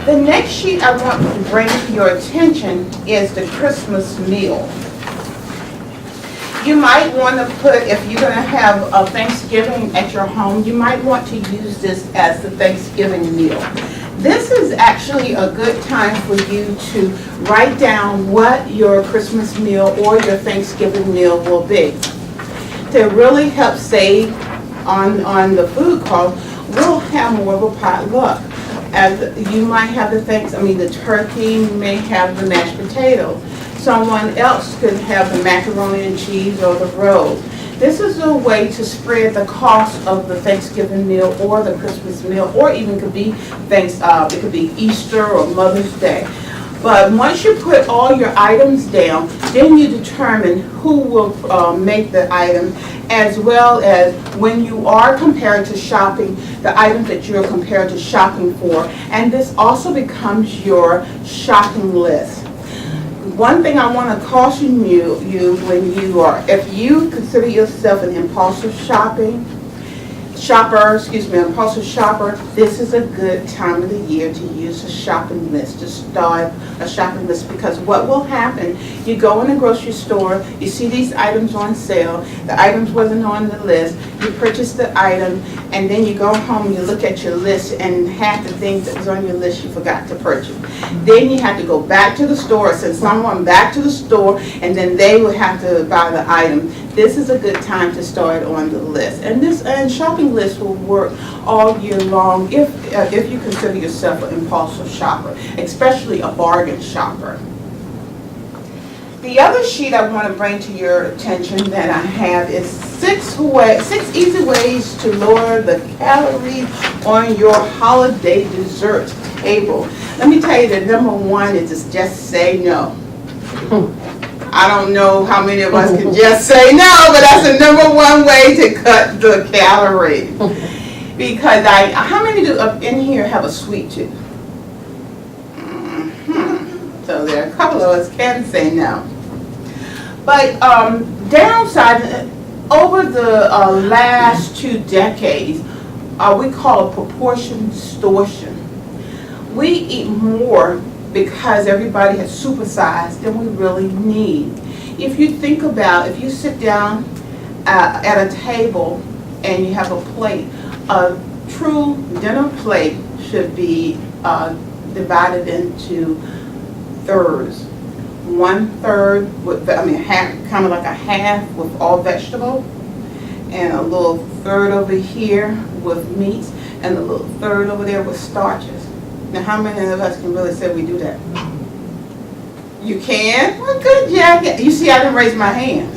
The next sheet I want to bring to your attention is the Christmas meal. You might want to put, if you're going to have a Thanksgiving at your home, you might want to use this as the Thanksgiving meal. This is actually a good time for you to write down what your Christmas meal or your Thanksgiving meal will be. To really help save on the food cost, we'll have more of a potluck. As you might have the turkey, you may have the mashed potatoes. Someone else could have the macaroni and cheese or the rolls. This is a way to spread the cost of the Thanksgiving meal or the Christmas meal, or even could be it could be Easter or Mother's Day. But once you put all your items down, then you determine who will make the item, as well as when you are compared to shopping, the items that you're compared to shopping for. And this also becomes your shopping list. One thing I want to caution you when you are, if you consider yourself an impulsive shopper, this is a good time of the year to use a shopping list, to start a shopping list, because what will happen, you go in a grocery store, you see these items on sale, the items wasn't on the list, you purchase the item, and then you go home, you look at your list, and half the things that was on your list you forgot to purchase. Then you have to go back to the store, send someone back to the store, and then they will have to buy the item. This is a good time to start on the list. And shopping list will work all year long if you consider yourself an impulsive shopper, especially a bargain shopper. The other sheet I want to bring to your attention that I have is six easy ways to lower the calories on your holiday dessert table. Let me tell you, the number one is just say no. I don't know how many of us can just say no, but that's the number one way to cut the calories. Because how many in here have a sweet tooth? So there are a couple of us can say no. But downside, over the last 2 decades, we call it proportion distortion. We eat more because everybody has supersized than we really need. If you think about, if you sit down at a table and you have a plate, a true dinner plate should be divided into thirds. 1/3 with, half, kind of like a half with all vegetables, and a little third over here with meats, and a little third over there with starches. Now, how many of us can really say we do that? You can? Well, good, Jack. You see, I didn't raise my hand.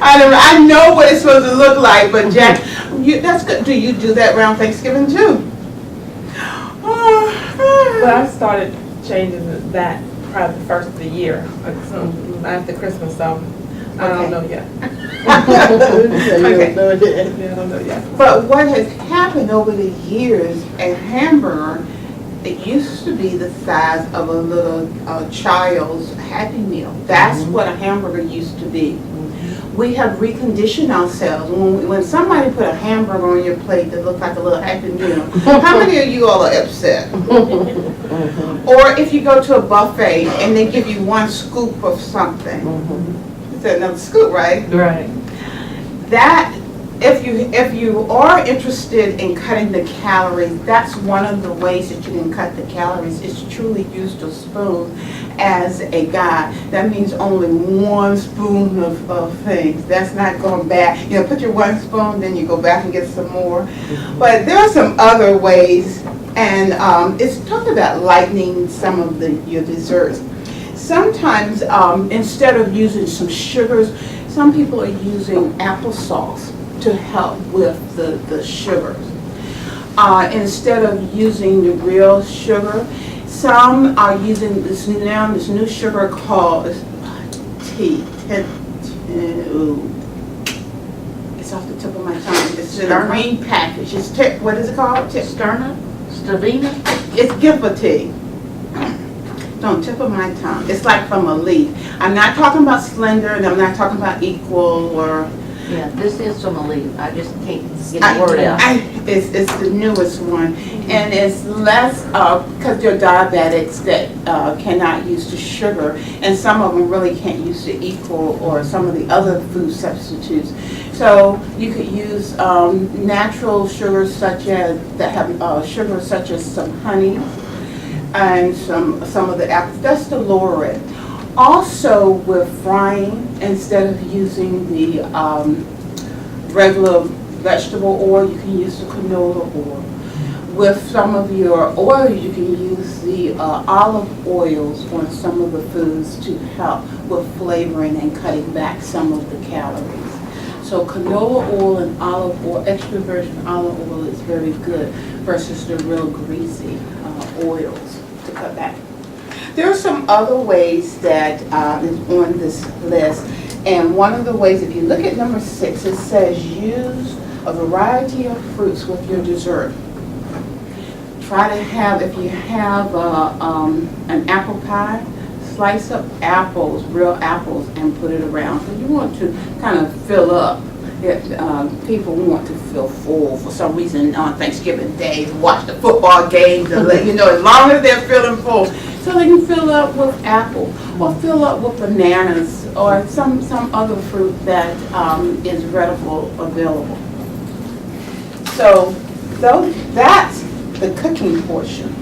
I know what it's supposed to look like, but Jack, that's good. Do you do that around Thanksgiving too? Well, I started changing that probably the first of the year, after Christmas, so I don't know yet. Okay. Yeah, I don't know yet. But what has happened over the years, a hamburger, it used to be the size of a little child's Happy Meal. That's what a hamburger used to be. We have reconditioned ourselves. When somebody put a hamburger on your plate that looked like a little Happy Meal, how many of you all are upset? Or if you go to a buffet and they give you one scoop of something. It's another scoop, right? Right. That, if you are interested in cutting the calories, that's one of the ways that you can cut the calories, is to truly use the spoon as a guide. That means only one spoon of things. That's not going back. Put your one spoon, then you go back and get some more. But there are some other ways, and it's talked about lightening some of your desserts. Sometimes, instead of using some sugars, some people are using applesauce to help with the sugars. Instead of using the real sugar, some are using this new sugar called tea. It's off the tip of my tongue. It's in a green package. What is it called? Sterna? Stavina? It's Giffa tea. On tip of my tongue. It's like from a leaf. I'm not talking about Slender, and I'm not talking about Equal, or Yeah, this is from Elite. I just can't get the word out. It's the newest one, and it's less, because they're diabetics that cannot use the sugar, and some of them really can't use the equal or some of the other food substitutes. So you could use natural sugars such as, that have sugars such as some honey and some of the apples, that's to lower it. Also with frying, instead of using the regular vegetable oil, you can use the canola oil. With some of your oils, you can use the olive oils on some of the foods to help with flavoring and cutting back some of the calories. So canola oil and olive oil, extra virgin olive oil is very good versus the real greasy oils to cut back. There are some other ways that is on this list, and one of the ways, if you look at number 6, it says use a variety of fruits with your dessert. Try to have, if you have an apple pie, slice up apples, real apples, and put it around. So you want to kind of fill up. People want to feel full for some reason on Thanksgiving Day, watch the football games, and as long as they're feeling full. So they can fill up with apple, or fill up with bananas, or some other fruit that is readily available. So that's the cooking portion.